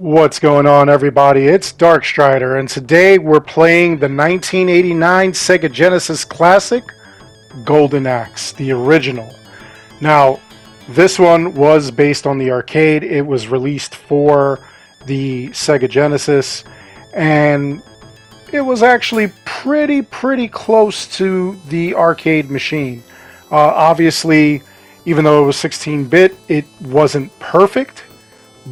What's going on, everybody? It's Darkstrider, and today we're playing the 1989 Sega Genesis classic, Golden Axe, the original. Now, this one was based on the arcade. It was released for the Sega Genesis, and it was actually pretty close to the arcade machine. Obviously, even though it was 16-bit, it wasn't perfect,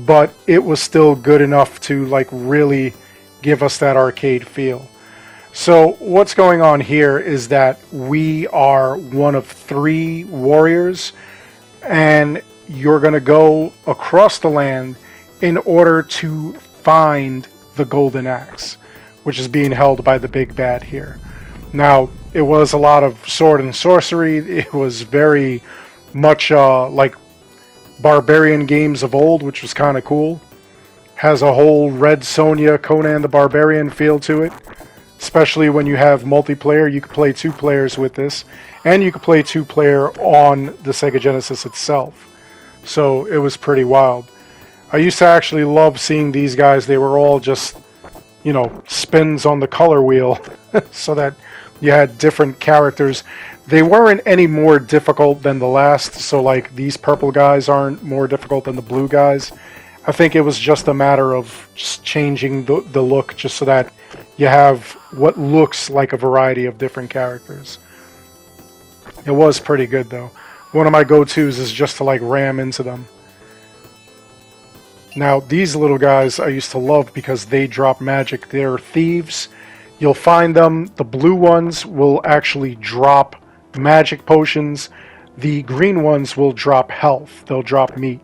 but it was still good enough to really give us that arcade feel. So what's going on here is that we are one of three warriors, and you're going to go across the land in order to find the Golden Axe, which is being held by the big bad here. Now, it was a lot of sword and sorcery. It was very much like barbarian games of old, which was kind of cool. Has a whole Red Sonja, Conan the Barbarian feel to it. Especially when you have multiplayer, you could play two players with this, and you could play two-player on the Sega Genesis itself. So it was pretty wild. I used to actually love seeing these guys. They were all just, spins on the color wheel so that you had different characters. They weren't any more difficult than the last, so these purple guys aren't more difficult than the blue guys. I think it was just a matter of just changing the look just so that you have what looks like a variety of different characters. It was pretty good though. One of my go-tos is just to ram into them. Now these little guys I used to love because they drop magic. They're thieves. You'll find them. The blue ones will actually drop magic potions. The green ones will drop health. They'll drop meat.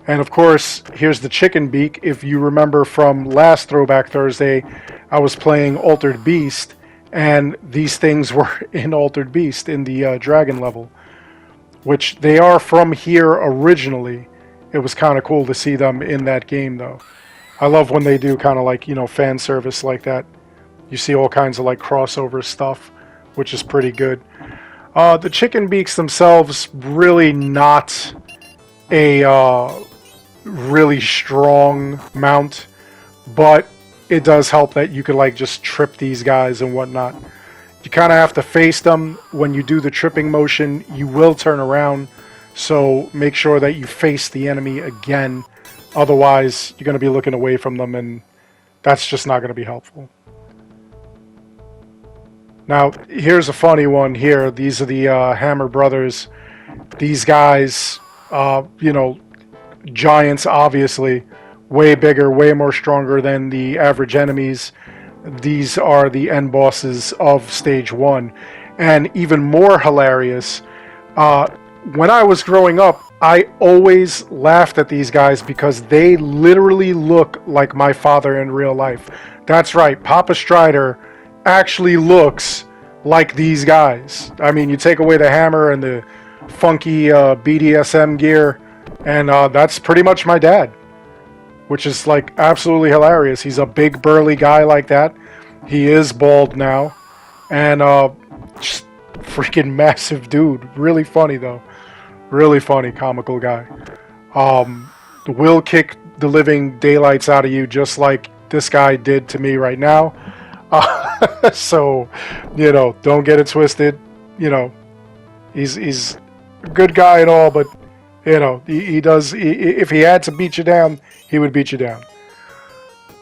And of course, here's the chicken beak. If you remember from last Throwback Thursday, I was playing Altered Beast, and these things were in Altered Beast in the dragon level, which they are from here originally. It was kind of cool to see them in that game, though. I love when they do kind of fan service like that. You see all kinds of crossover stuff, which is pretty good. The chicken beaks themselves, really not a really strong mount, but it does help that you could just trip these guys and whatnot. You kind of have to face them. When you do the tripping motion, you will turn around, so make sure that you face the enemy again. Otherwise, you're going to be looking away from them, and that's just not going to be helpful. Now, here's a funny one here. These are the Hammer Brothers. These guys, giants, obviously. Way bigger, way more stronger than the average enemies. These are the end bosses of Stage 1. And even more hilarious, when I was growing up, I always laughed at these guys because they literally look like my father in real life. That's right, Papa Strider actually looks like these guys. I mean, you take away the hammer and the funky BDSM gear, and that's pretty much my dad, which is absolutely hilarious. He's a big burly guy like that. He is bald now, and just freaking massive dude. Really funny though. Really funny, comical guy. Will kick the living daylights out of you just like this guy did to me right now. So, don't get it twisted. He's a good guy and all, but, he does, if he had to beat you down, he would beat you down.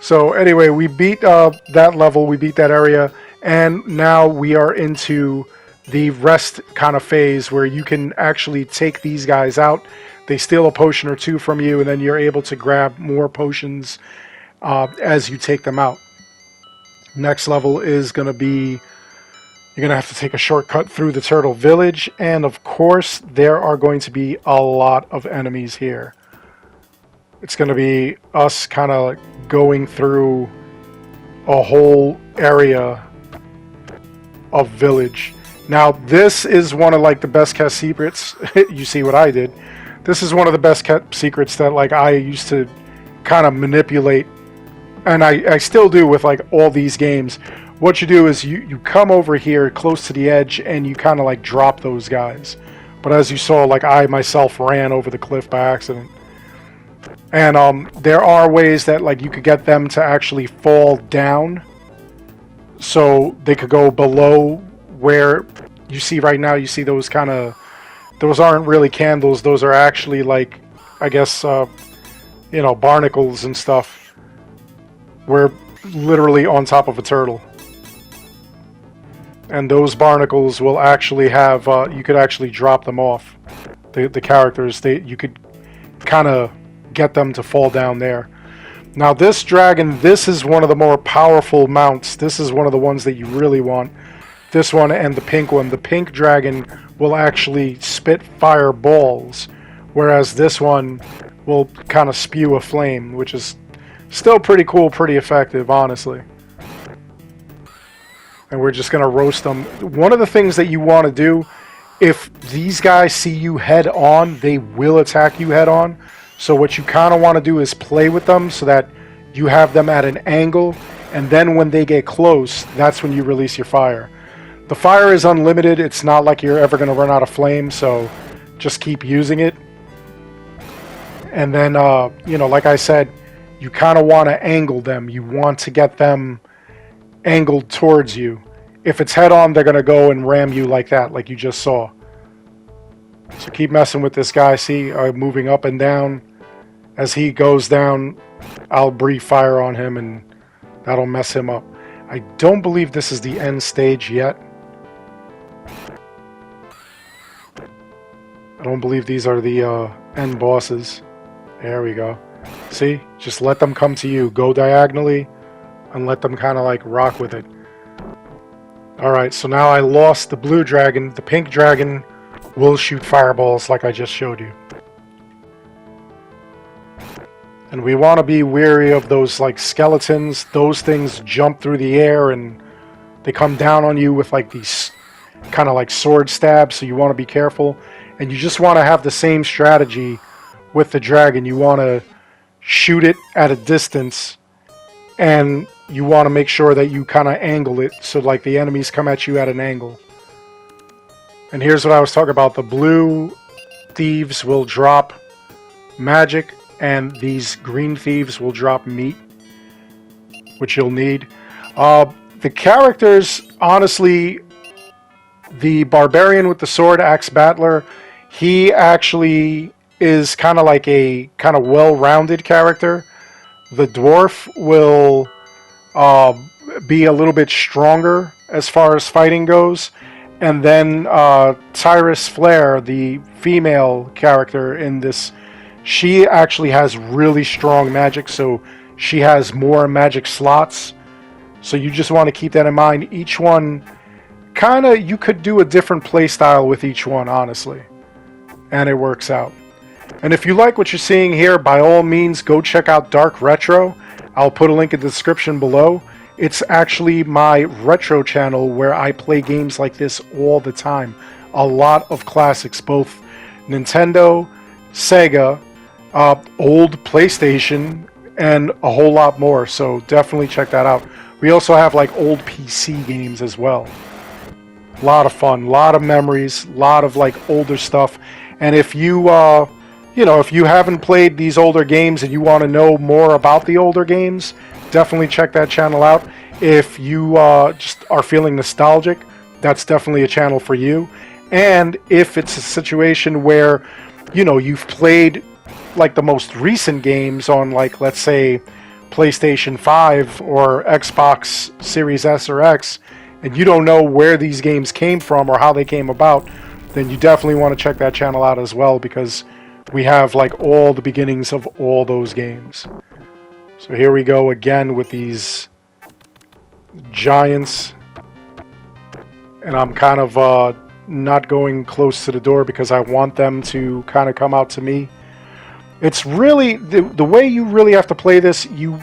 So, anyway, we beat that level, we beat that area, and now we are into the rest kind of phase where you can actually take these guys out. They steal a potion or two from you, and then you're able to grab more potions as you take them out. Next level is going to be, you're going to have to take a shortcut through the Turtle Village, and of course there are going to be a lot of enemies here. It's going to be us kind of going through a whole area of village. Now this is one of the best kept secrets. You see what I did. This is one of the best kept secrets that I used to kind of manipulate, and I still do with all these games. What you do is you come over here close to the edge and you kind of drop those guys. But as you saw, I myself ran over the cliff by accident. And there are ways that like you could get them to actually fall down, so they could go below where you see right now. You see those kind of, those aren't really candles. Those are actually like, I guess, you know, barnacles and stuff. We're literally on top of a turtle. And those barnacles will actually have, you could actually drop them off. The characters, you could kind of get them to fall down there. Now this dragon, this is one of the more powerful mounts. This is one of the ones that you really want. This one and the pink one. The pink dragon will actually spit fireballs, whereas this one will kind of spew a flame, which is still pretty cool, pretty effective, honestly. And we're just going to roast them. One of the things that you want to do, if these guys see you head on, they will attack you head on. So what you kind of want to do is play with them so that you have them at an angle, and then when they get close, that's when you release your fire. The fire is unlimited. It's not like you're ever going to run out of flame, so just keep using it. And then, you know, like I said, you kind of want to angle them. You want to get them angled towards you. If it's head on, they're going to go and ram you like that, like you just saw. So keep messing with this guy. See, moving up and down. As he goes down, I'll breathe fire on him, and that'll mess him up. I don't believe this is the end stage yet. I don't believe these are the end bosses. There we go. See? Just let them come to you. Go diagonally and let them kind of like rock with it. Alright, so now I lost the blue dragon. The pink dragon will shoot fireballs like I just showed you. And we want to be wary of those like skeletons. Those things jump through the air and they come down on you with like these kind of like sword stabs, so you want to be careful. And you just want to have the same strategy with the dragon. You want to shoot it at a distance, and you want to make sure that you kind of angle it so like the enemies come at you at an angle. And here's what I was talking about. The blue thieves will drop magic, and these green thieves will drop meat, which you'll need. The characters, honestly, the barbarian with the sword, axe battler, he actually is kind of like a kind of well-rounded character. The dwarf will be a little bit stronger as far as fighting goes. And then Tyrus Flare, the female character in this, she actually has really strong magic, so she has more magic slots. So you just want to keep that in mind. Each one, kind of, you could do a different play style with each one, honestly. And it works out. And if you like what you're seeing here, by all means, go check out Dark Retro. I'll put a link in the description below. It's actually my retro channel where I play games like this all the time. A lot of classics, both Nintendo, Sega, old PlayStation, and a whole lot more. So definitely check that out. We also have like old PC games as well. A lot of fun, a lot of memories, a lot of like older stuff. And if you, you know, if you haven't played these older games and you want to know more about the older games, definitely check that channel out. If you just are feeling nostalgic, that's definitely a channel for you. And if it's a situation where, you know, you've played like the most recent games on, like, let's say PlayStation 5 or Xbox Series S or X, and you don't know where these games came from or how they came about, then you definitely want to check that channel out as well, because we have like all the beginnings of all those games. So here we go again with these giants, and I'm kind of not going close to the door because I want them to kind of come out to me. It's really the way you really have to play this. You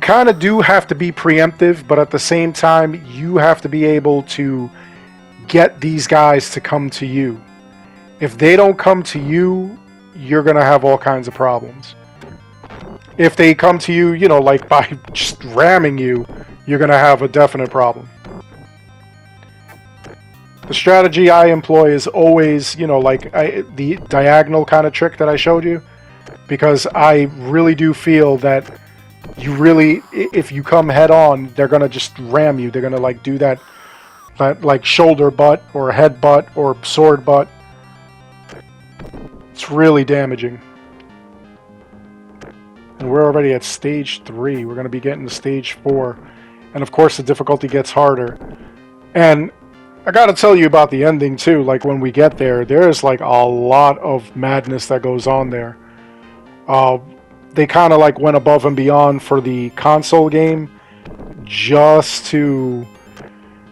kind of do have to be preemptive, but at the same time you have to be able to get these guys to come to you. If they don't come to you, you're gonna have all kinds of problems. If they come to you, you know, like by just ramming you, you're gonna have a definite problem. The strategy I employ is always, you know, like the diagonal kind of trick that I showed you. because I really do feel that you really, if you come head on, they're gonna just ram you. They're gonna like do that like shoulder butt or head butt or sword butt. It's really damaging. And we're already at stage 3. We're gonna be getting to stage 4, and of course the difficulty gets harder. And I gotta tell you about the ending too. Like when we get there, there's like a lot of madness that goes on there. They kind of like went above and beyond for the console game just to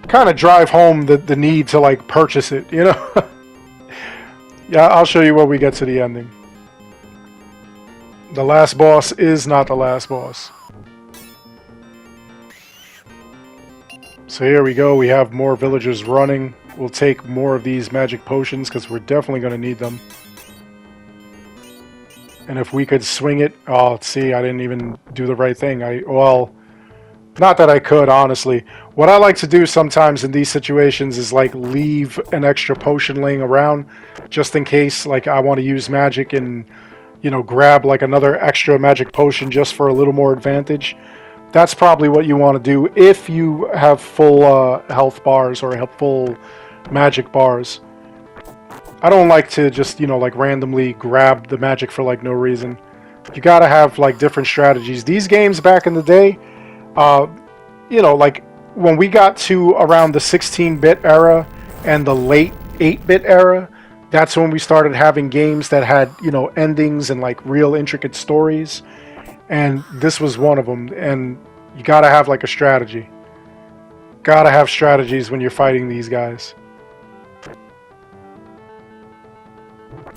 kind of drive home the need to like purchase it, you know? Yeah, I'll show you when we get to the ending. The last boss is not the last boss. So here we go, we have more villagers running. We'll take more of these magic potions because we're definitely going to need them. And if we could swing it... Oh, see, I didn't even do the right thing. Well, not that I could, honestly. What I like to do sometimes in these situations is like leave an extra potion laying around just in case like I want to use magic and, you know, grab like another extra magic potion just for a little more advantage. That's probably what you want to do if you have full health bars or have full magic bars. I don't like to just, you know, like randomly grab the magic for like no reason. You gotta have like different strategies. These games back in the day, you know, like when we got to around the 16-bit era and the late 8-bit era, that's when we started having games that had, you know, endings and like real intricate stories. And this was one of them. And you gotta have like a strategy. Gotta have strategies when you're fighting these guys.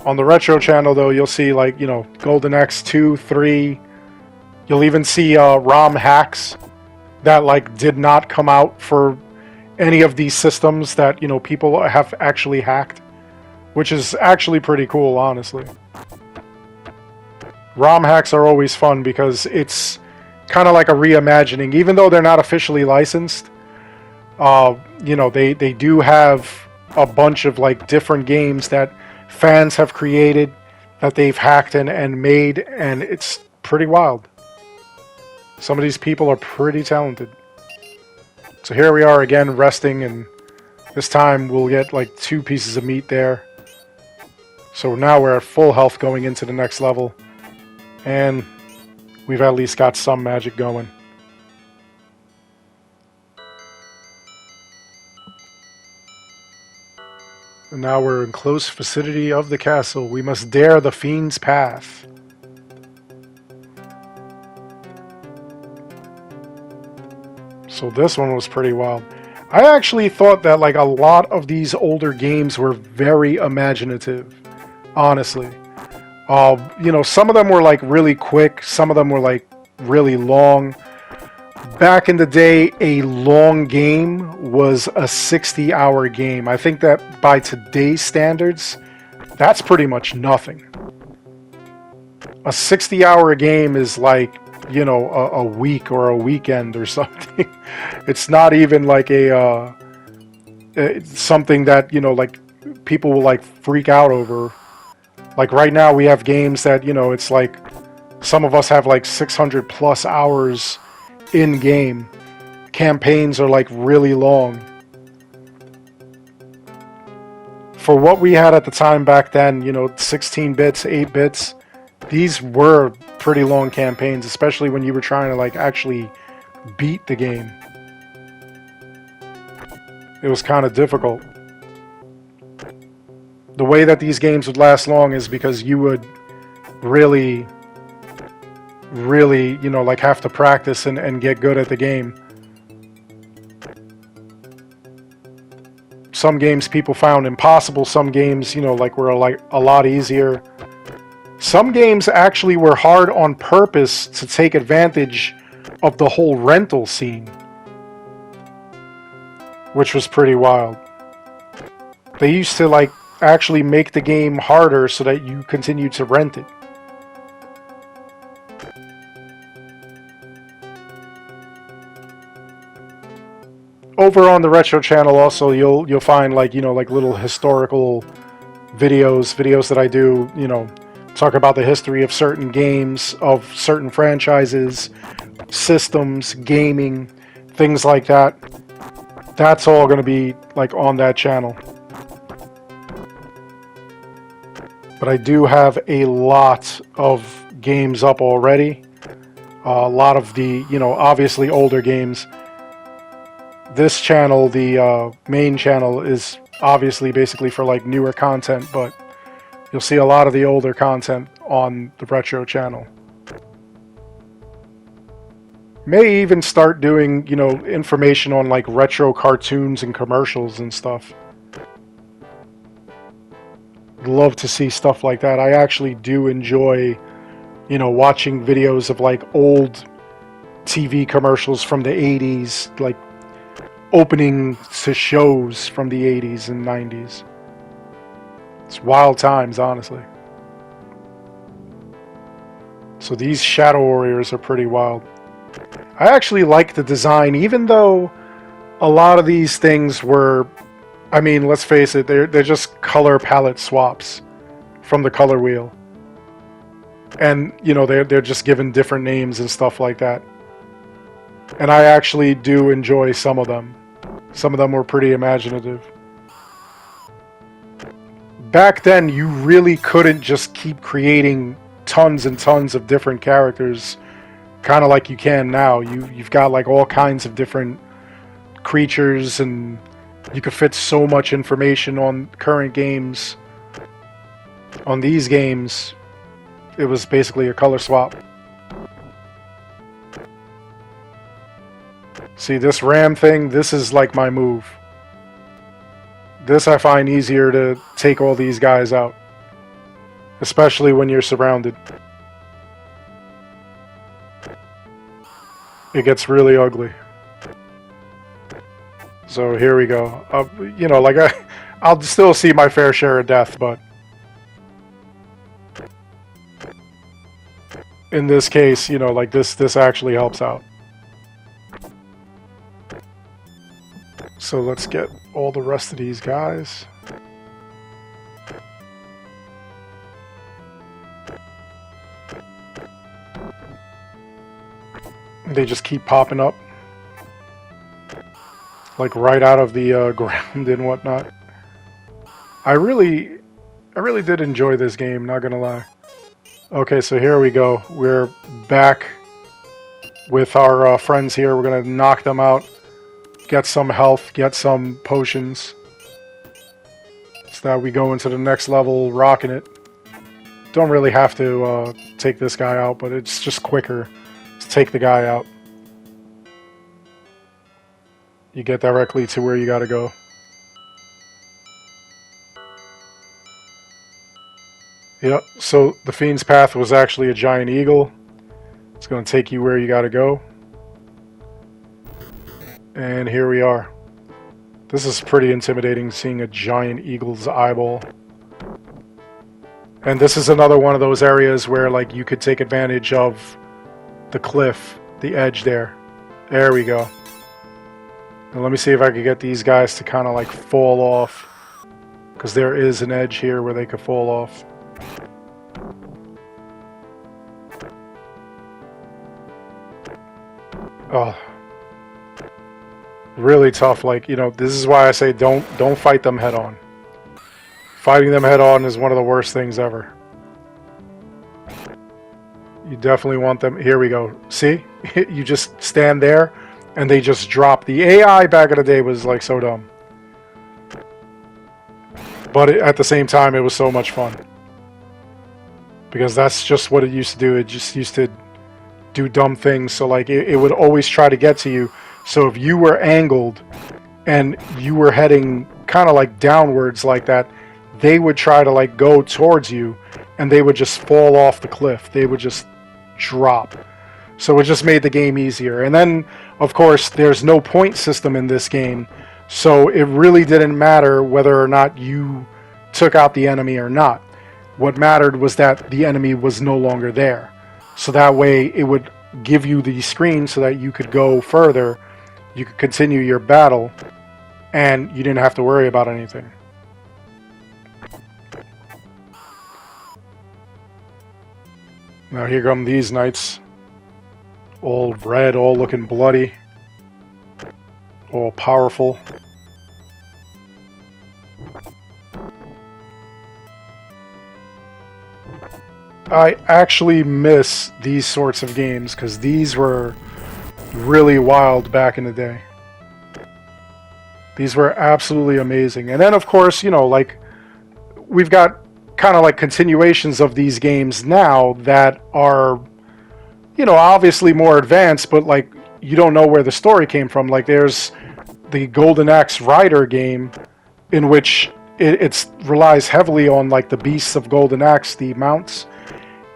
On the retro channel though, you'll see like, you know, Golden Axe 2, 3. You'll even see ROM hacks that like did not come out for any of these systems that, you know, people have actually hacked, which is actually pretty cool, honestly. ROM hacks are always fun because it's kind of like a reimagining, even though they're not officially licensed. You know, they do have a bunch of like different games that fans have created that they've hacked and made, and it's pretty wild. Some of these people are pretty talented. So here we are again resting, and this time we'll get like 2 pieces of meat there. So now we're at full health going into the next level, and we've at least got some magic going. And now we're in close vicinity of the castle. We must dare the Fiends Path. So this one was pretty wild. I actually thought that like a lot of these older games were very imaginative, honestly. You know, some of them were like really quick, some of them were like really long. Back in the day, a long game was a 60-hour game. I think that by today's standards, that's pretty much nothing. A 60-hour game is like, you know, a week or a weekend or something. It's not even like a something that, you know, like people will like freak out over. Like right now we have games that, you know, it's like some of us have like 600 plus hours in game. Campaigns are like really long. For what we had at the time back then, you know, 16 bits, 8 bits, these were pretty long campaigns, especially when you were trying to like actually beat the game. It was kind of difficult. The way that these games would last long is because you would really, you know, like have to practice and get good at the game. Some games people found impossible, some games, you know, like were like a lot easier. Some games actually were hard on purpose to take advantage of the whole rental scene, which was pretty wild. They used to like actually make the game harder so that you continue to rent it. Over on the retro channel also you'll find like, you know, like little historical videos that I do, you know, talk about the history of certain games, of certain franchises, systems, gaming, things like that. That's all going to be like on that channel. But I do have a lot of games up already. A lot of the, obviously older games. This channel, the main channel, is obviously basically for like newer content, but you'll see a lot of the older content on the retro channel. May even start doing, information on like retro cartoons and commercials and stuff. Love to see stuff like that. I actually do enjoy, watching videos of like old TV commercials from the 80s, like opening to shows from the 80s and 90s. It's wild times, honestly. So these Shadow Warriors are pretty wild. I actually like the design, even though a lot of these things were, I mean, let's face it, they're just color palette swaps from the color wheel. And, they're just given different names and stuff like that. And I actually do enjoy some of them. Some of them were pretty imaginative. Back then, you really couldn't just keep creating tons and tons of different characters, kind of like you can now. You've got like all kinds of different creatures, and you could fit so much information on current games. On these games, it was basically a color swap. See, this ram thing, this is like my move. This I find easier to take all these guys out. Especially when you're surrounded. It gets really ugly. So here we go. I'll still see my fair share of death, but in this case, this actually helps out. So let's get all the rest of these guys. They just keep popping up. Like right out of the ground and whatnot. I really did enjoy this game, not gonna lie. Okay, so here we go. We're back with our friends here. We're gonna knock them out. Get some health, get some potions. So that we go into the next level rocking it. Don't really have to take this guy out, but it's just quicker to take the guy out. You get directly to where you gotta go. Yep, so the Fiends Path was actually a giant eagle. It's going to take you where you gotta go. And here we are. This is pretty intimidating, seeing a giant eagle's eyeball. And this is another one of those areas where like you could take advantage of the cliff, the edge there. There we go. Now let me see if I could get these guys to kind of like fall off. Because there is an edge here where they could fall off. Oh. Really tough. Like, this is why I say don't fight them head on. Fighting them head on is one of the worst things ever. You definitely want them. Here we go. See? You just stand there and they just drop. The AI back in the day was like so dumb. But at the same time, it was so much fun. Because that's just what it used to do. It just used to do dumb things. So like it would always try to get to you. So if you were angled and you were heading kind of like downwards like that, they would try to like go towards you and they would just fall off the cliff. They would just drop. So it just made the game easier. And then, of course, there's no point system in this game. So it really didn't matter whether or not you took out the enemy or not. What mattered was that the enemy was no longer there. So that way it would give you the screen so that you could go further. You could continue your battle and you didn't have to worry about anything. Now here come these knights. All red, all looking bloody. All powerful. I actually miss these sorts of games because these were really wild back in the day. These were absolutely amazing. And then, of course, you know, like, we've got kind of like continuations of these games now that are, you know, obviously more advanced, but like, you don't know where the story came from. Like, there's the Golden Axe Rider game, in which it relies heavily on like the beasts of Golden Axe, the mounts.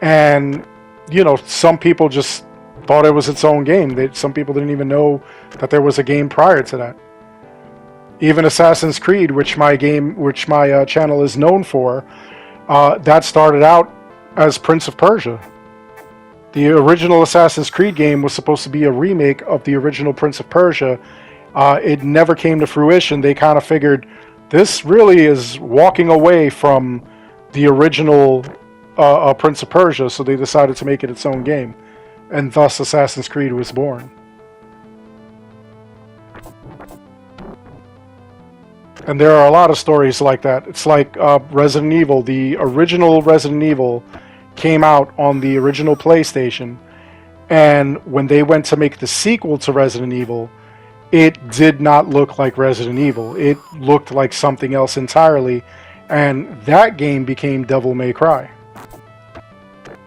And, you know, some people just thought it was its own game. Some people didn't even know that there was a game prior to that. Even Assassin's Creed, which my channel is known for, that started out as Prince of Persia. The original Assassin's Creed game was supposed to be a remake of the original Prince of Persia. It never came to fruition. They kind of figured this really is walking away from the original Prince of Persia, so they decided to make it its own game, and thus Assassin's Creed was born. And there are a lot of stories like that. It's like Resident Evil. The original Resident Evil came out on the original PlayStation, and when they went to make the sequel to Resident Evil, it did not look like Resident Evil. It looked like something else entirely, and that game became Devil May Cry.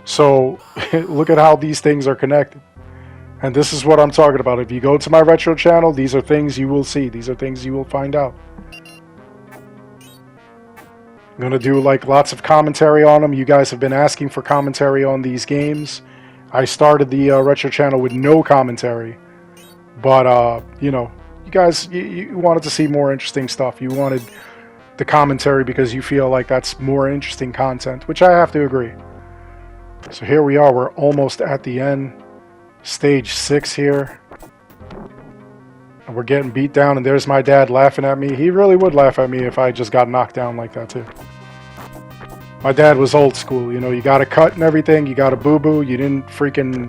So, look at how these things are connected. And this is what I'm talking about. If you go to my retro channel, these are things you will see. These are things you will find out. I'm going to do like lots of commentary on them. You guys have been asking for commentary on these games. I started the retro channel with no commentary. But, you know, you guys, you wanted to see more interesting stuff. You wanted the commentary because you feel like that's more interesting content, which I have to agree. So here we are. We're almost at the end. Stage 6 here. And we're getting beat down, and there's my dad laughing at me. He really would laugh at me if I just got knocked down like that, too. My dad was old school. You know, you got a cut and everything. You got a boo-boo. You didn't freaking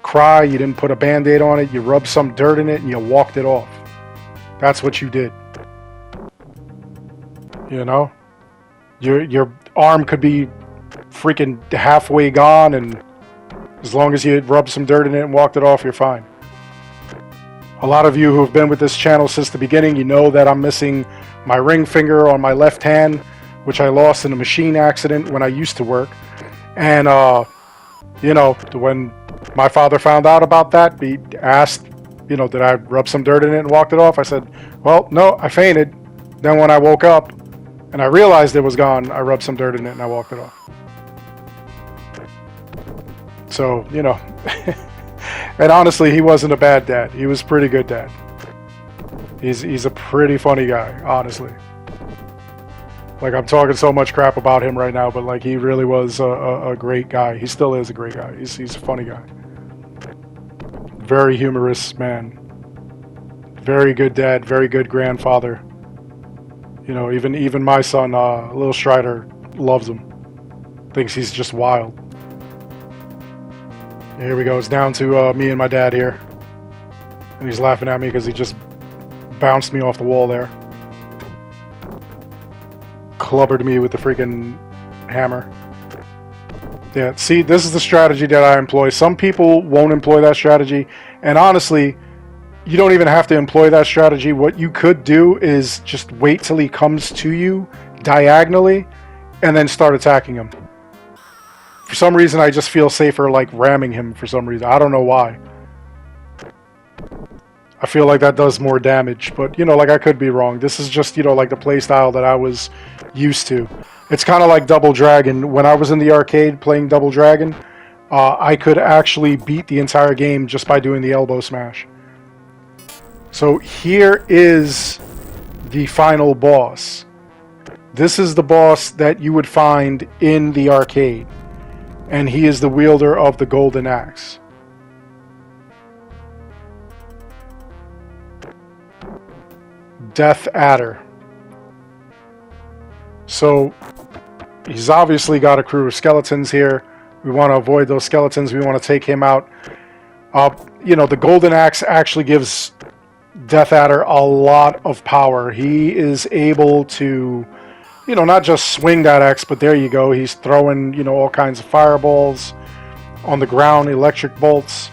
cry. You didn't put a Band-Aid on it. You rubbed some dirt in it, and you walked it off. That's what you did. You know? Your arm could be freaking halfway gone, and as long as you rubbed some dirt in it and walked it off, you're fine. A lot of you who have been with this channel since the beginning, you know that I'm missing my ring finger on my left hand, which I lost in a machine accident when I used to work. And, you know, when my father found out about that, he asked, you know, did I rub some dirt in it and walked it off? I said, well, no, I fainted. Then when I woke up and I realized it was gone, I rubbed some dirt in it and I walked it off. So, you know, and honestly, he wasn't a bad dad. He was a pretty good dad. He's a pretty funny guy, honestly. Like, I'm talking so much crap about him right now, but like, he really was a great guy. He still is a great guy. He's a funny guy. Very humorous man. Very good dad. Very good grandfather. You know, even my son, Little Strider, loves him. Thinks he's just wild. Here we go. It's down to me and my dad here. And he's laughing at me because he just bounced me off the wall there. Clubbered me with the freaking hammer. Yeah, see, this is the strategy that I employ. Some people won't employ that strategy. And honestly, you don't even have to employ that strategy. What you could do is just wait till he comes to you diagonally and then start attacking him. For some reason, I just feel safer like ramming him for some reason. I don't know why. I feel like that does more damage, but, you know, like, I could be wrong. This is just, you know, like the play style that I was used to. It's kind of like Double Dragon. When I was in the arcade playing Double Dragon, I could actually beat the entire game just by doing the elbow smash. So here is the final boss. This is the boss that you would find in the arcade. And he is the wielder of the Golden Axe. Death Adder. So, he's obviously got a crew of skeletons here. We want to avoid those skeletons. We want to take him out. You know, the golden axe actually gives Death Adder a lot of power. He is able to, you know, not just swing that axe, but there you go. He's throwing, you know, all kinds of fireballs on the ground, electric bolts.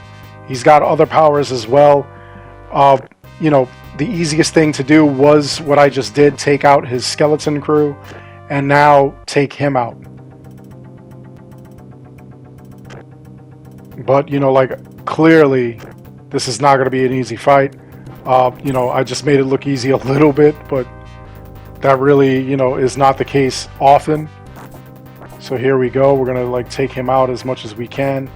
He's got other powers as well. You know, the easiest thing to do was what I just did, take out his skeleton crew, and now take him out. But, you know, like, clearly, this is not going to be an easy fight. You know, I just made it look easy a little bit, but that really, you know, is not the case often. So here we go. We're going to, like, take him out as much as we can.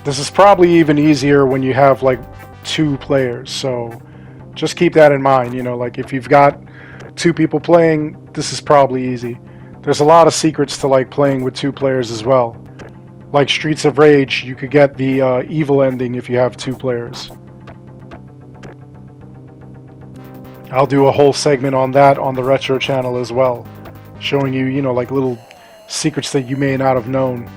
This is probably even easier when you have, like, 2 players. So just keep that in mind. You know, like, if you've got 2 people playing, this is probably easy. There's a lot of secrets to, like, playing with 2 players as well. Like Streets of Rage, you could get the evil ending if you have 2 players. I'll do a whole segment on that on the Retro channel as well, showing you, you know, like little secrets that you may not have known.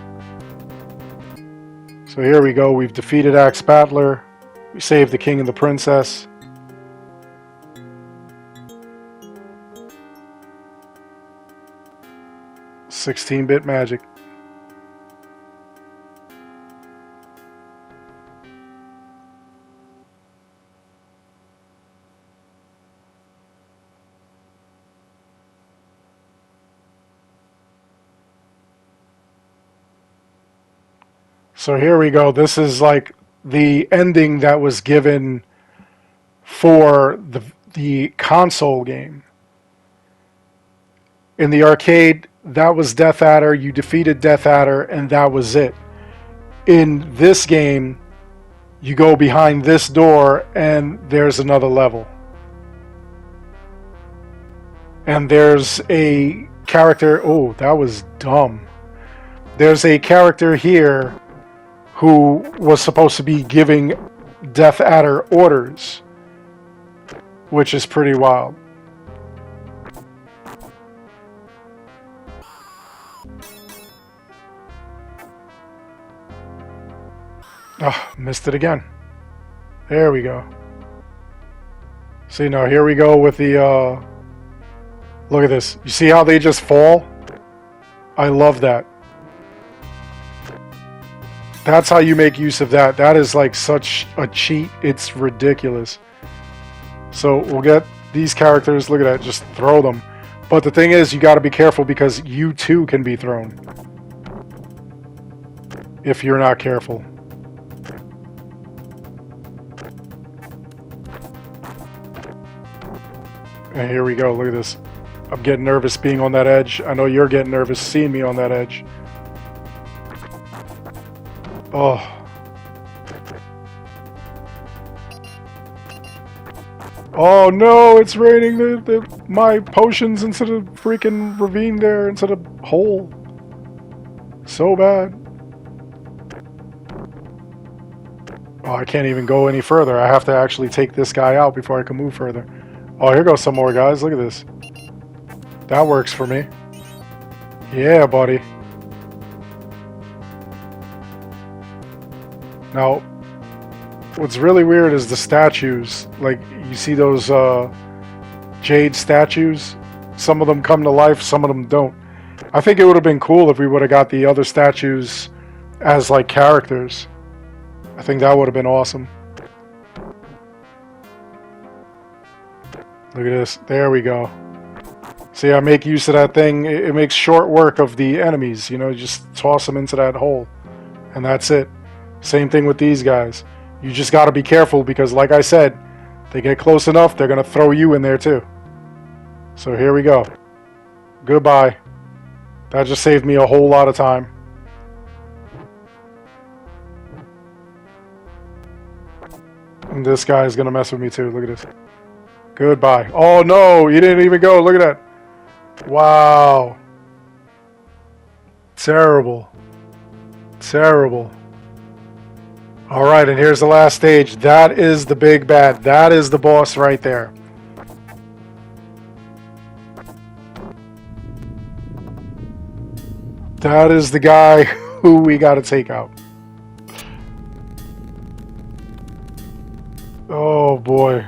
So here we go. We've defeated Axe Battler. We saved the king and the princess. "16-bit magic." So here we go. This is like the ending that was given for the console game. In the arcade, that was Death Adder. You defeated Death Adder, and that was it. In this game, you go behind this door, and there's another level. And there's a character... Oh, that was dumb. There's a character here who was supposed to be giving Death Adder orders, which is pretty wild. Oh, missed it again. There we go. See, now here we go with the, look at this. You see how they just fall? I love that. That's how you make use of that. That is like such a cheat. It's ridiculous. So we'll get these characters. Look at that. Just throw them. But the thing is, you got to be careful because you too can be thrown if you're not careful. And here we go. Look at this. I'm getting nervous being on that edge. I know you're getting nervous seeing me on that edge. Oh. Oh no, it's raining my potions into the freaking ravine there, into the hole. So bad. Oh, I can't even go any further. I have to actually take this guy out before I can move further. Oh, here goes some more guys. Look at this. That works for me. Yeah, buddy. Now, what's really weird is the statues. Like, you see those jade statues? Some of them come to life, some of them don't. I think it would have been cool if we would have got the other statues as, like, characters. I think that would have been awesome. Look at this. There we go. See, I make use of that thing. It makes short work of the enemies. You know, you just toss them into that hole. And that's it. Same thing with these guys. You just got to be careful because, like I said, they get close enough, they're going to throw you in there too. So here we go. Goodbye. That just saved me a whole lot of time. And this guy is going to mess with me too. Look at this. Goodbye. Oh no, you didn't even go. Look at that. Wow. Terrible. Terrible. Alright, and here's the last stage. That is the big bad. That is the boss right there. That is the guy who we got to take out. Oh boy.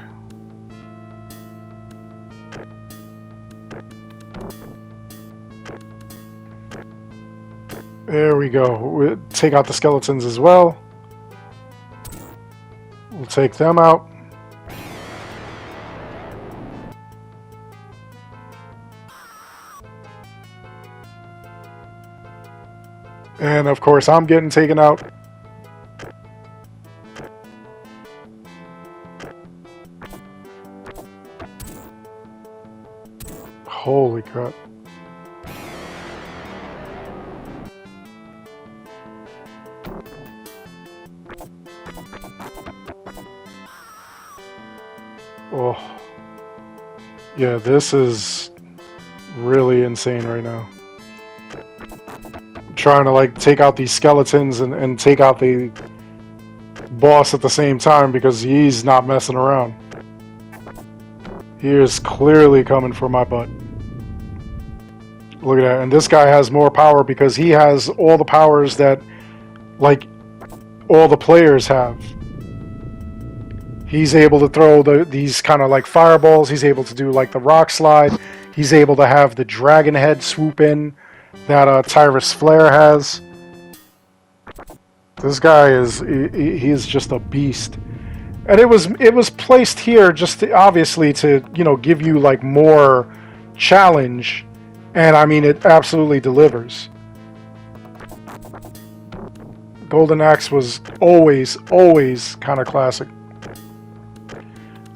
There we go. We'll take out the skeletons as well. We'll take them out. And of course, I'm getting taken out. Holy crap. Oh. Yeah, this is really insane right now. I'm trying to like take out these skeletons and take out the boss at the same time because he's not messing around. He is clearly coming for my butt. Look at that. And this guy has more power because he has all the powers that, like, all the players have. He's able to throw these kind of like fireballs. He's able to do like the rock slide. He's able to have the dragon head swoop in that Tyrus Flare has. This guy he is just a beast. And it was placed here just to, obviously to, you know, give you like more challenge. And I mean, it absolutely delivers. Golden Axe was always kind of classic.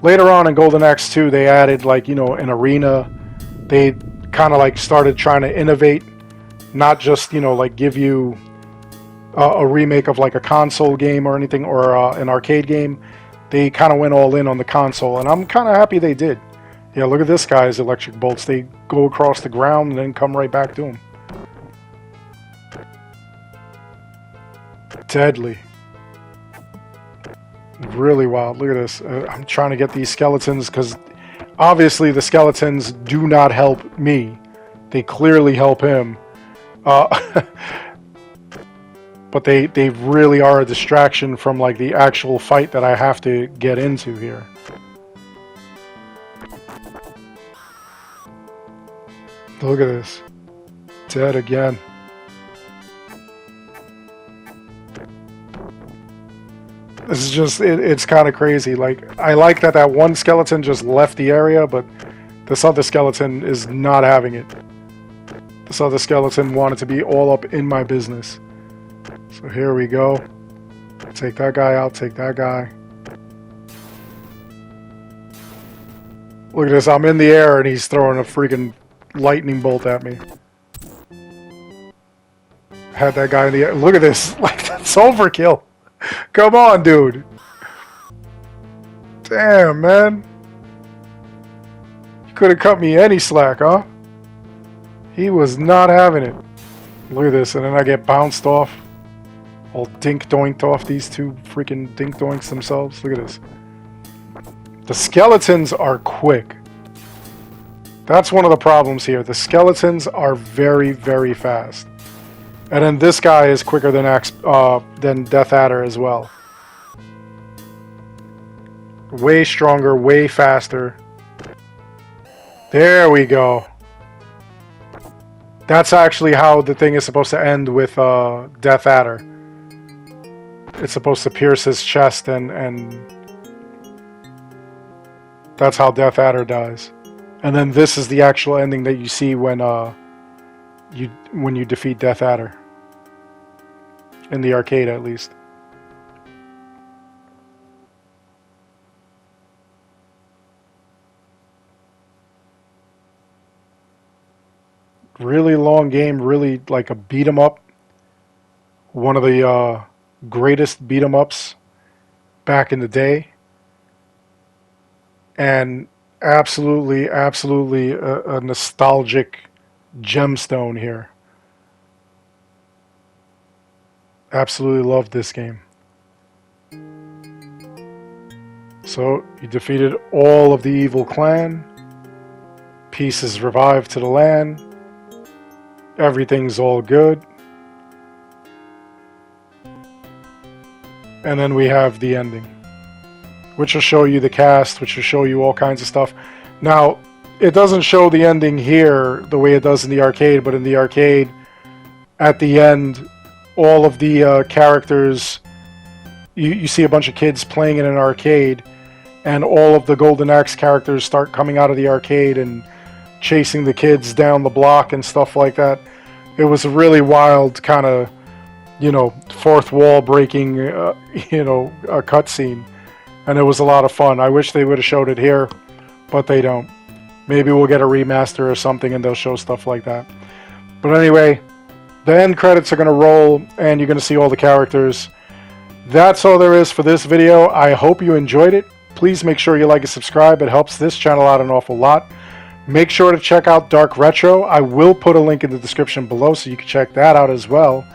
Later on in Golden Axe 2, they added like, you know, an arena. They kind of like started trying to innovate, not just, you know, like give you a remake of like a console game or anything, or an arcade game. They kind of went all in on the console, and I'm kind of happy they did. Yeah, look at this guy's electric bolts. They go across the ground and then come right back to him. Deadly. Really wild. Look at this. I'm trying to get these skeletons because obviously the skeletons do not help me. They clearly help him. But they really are a distraction from like the actual fight that I have to get into here. Look at this. Dead again. This is just, it's kind of crazy. Like, I like that one skeleton just left the area, but this other skeleton is not having it. This other skeleton wanted to be all up in my business. So here we go. Take that guy out, take that guy. Look at this, I'm in the air and he's throwing a freaking lightning bolt at me. Had that guy in the air. Look at this, like that's overkill. Come on, dude. Damn, man. You could have cut me any slack, huh? He was not having it. Look at this, and then I get bounced off. All dink-doinked off these two freaking dink-doinks themselves. Look at this. The skeletons are quick. That's one of the problems here. The skeletons are very, very fast. And then this guy is quicker than Death Adder as well. Way stronger, way faster. There we go. That's actually how the thing is supposed to end with Death Adder. It's supposed to pierce his chest and that's how Death Adder dies. And then this is the actual ending that you see when you defeat Death Adder. In the arcade, at least. Really long game, really like a beat 'em up. One of the greatest beat 'em ups back in the day. And absolutely a nostalgic gemstone here. Absolutely loved this game. So, you defeated all of the evil clan. Peace is revived to the land. Everything's all good. and then we have the ending, which will show you the cast, which will show you all kinds of stuff. Now, it doesn't show the ending here the way it does in the arcade, but in the arcade, at the end, all of the characters, you see a bunch of kids playing in an arcade, and all of the Golden Axe characters start coming out of the arcade and chasing the kids down the block and stuff like that. It was a really wild kind of, fourth wall breaking, a cutscene. And it was a lot of fun. I wish they would have showed it here, but they don't. Maybe we'll get a remaster or something and they'll show stuff like that. But anyway, the end credits are going to roll and you're going to see all the characters. That's all there is for this video. I hope you enjoyed it. Please make sure you like and subscribe. It helps this channel out an awful lot. Make sure to check out Dark Retro. I will put a link in the description below so you can check that out as well.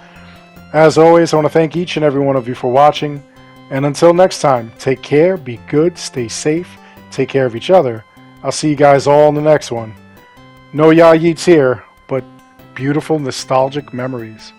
As always, I want to thank each and every one of you for watching. And until next time, take care, be good, stay safe, take care of each other. I'll see you guys all in the next one. No ya yeets here, but beautiful nostalgic memories.